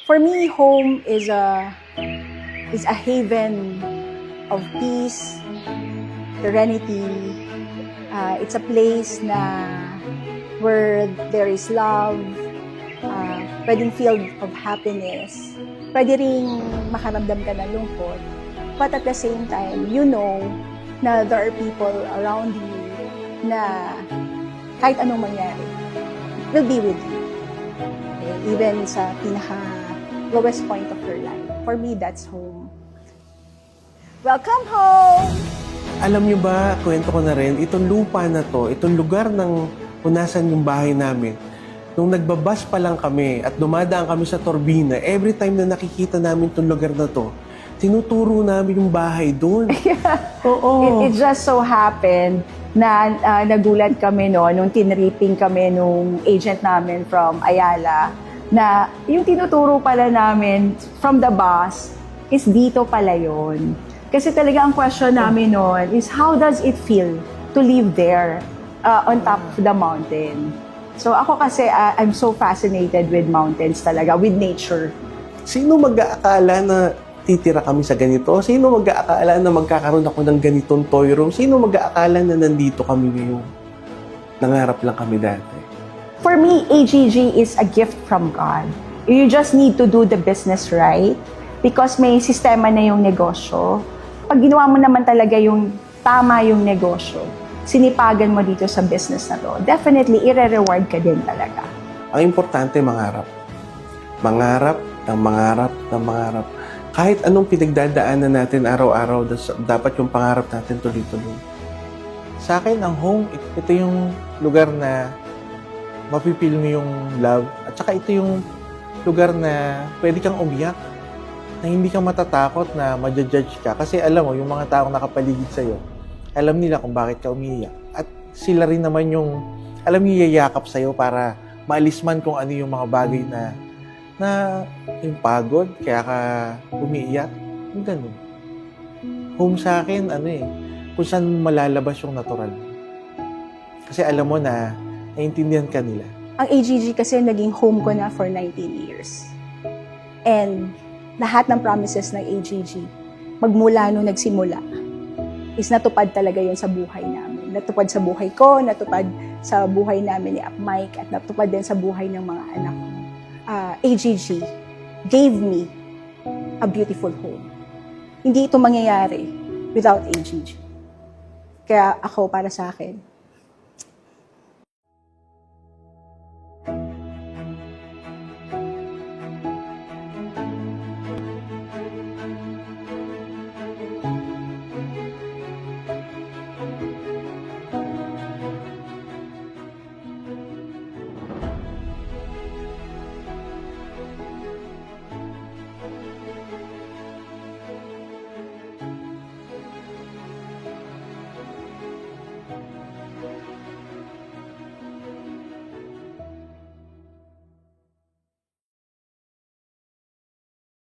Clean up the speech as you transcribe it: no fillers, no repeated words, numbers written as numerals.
For me, home is a haven of peace, serenity. It's a place where there is love, pwedeng filled of happiness, pwede ring makaramdam ka ng lungkot. But at the same time, you know na there are people around you na kahit anong mangyari, will be with you. Okay? Even sa pinaka-lowest point of your life. For me, that's home. Welcome home! Alam niyo ba, kwento ko na rin, itong lupa na to, itong lugar ng punasan yung bahay namin, nung nagbabas pa lang kami at dumadaan kami sa Torbina, every time na nakikita namin itong lugar na to, tinuturo namin yung bahay doon. Oo. It just so happened na nagulat kami nung tinripping kami nung agent namin from Ayala, na yung tinuturo pala namin from the bus is dito pala yun. Kasi talaga ang question namin noon is how does it feel to live there on top of the mountain? So ako kasi I'm so fascinated with mountains talaga, with nature. Sino mag-aakala na titira kami sa ganito? Sino mag-aakala na magkakaroon ako ng ganitong toy room? Sino mag-aakala na nandito kami ngayon? Nangarap lang kami dati. For me, AGG is a gift from God. You just need to do the business right because may sistema na yung negosyo. Pag ginawa mo naman talaga yung tama yung negosyo, sinipagan mo dito sa business na to, definitely, ire-reward ka din talaga. Ang importante, mangarap. Mangarap, ng mangarap, ng mangarap. Kahit anong pinagdadaanan natin araw-araw, dapat yung pangarap natin tuloy-tuloy. Sa akin, ang home, ito yung lugar na mapipil mo yung love. At saka ito yung lugar na pwede kang umiyak. Na hindi ka matatakot na ma-judge ka. Kasi alam mo, yung mga taong nakapaligid sa'yo, alam nila kung bakit ka umiiyak. At sila rin naman yung, alam niyo, yayakap sa'yo para maalis man kung ano yung mga bagay na yung pagod, kaya ka umiiyak. Yung ganun. Home sa akin, kung saan malalabas yung natural. Kasi alam mo na, naiintindihan ka nila. Ang AGG kasi naging home ko na for 19 years. And lahat ng promises ng AGG, magmula nung nagsimula, is natupad talaga yun sa buhay namin. Natupad sa buhay ko, natupad sa buhay namin ni Ap Mike, at natupad din sa buhay ng mga anak ko. AGG gave me a beautiful home. Hindi ito mangyayari without AGG. Kaya ako, para sa akin,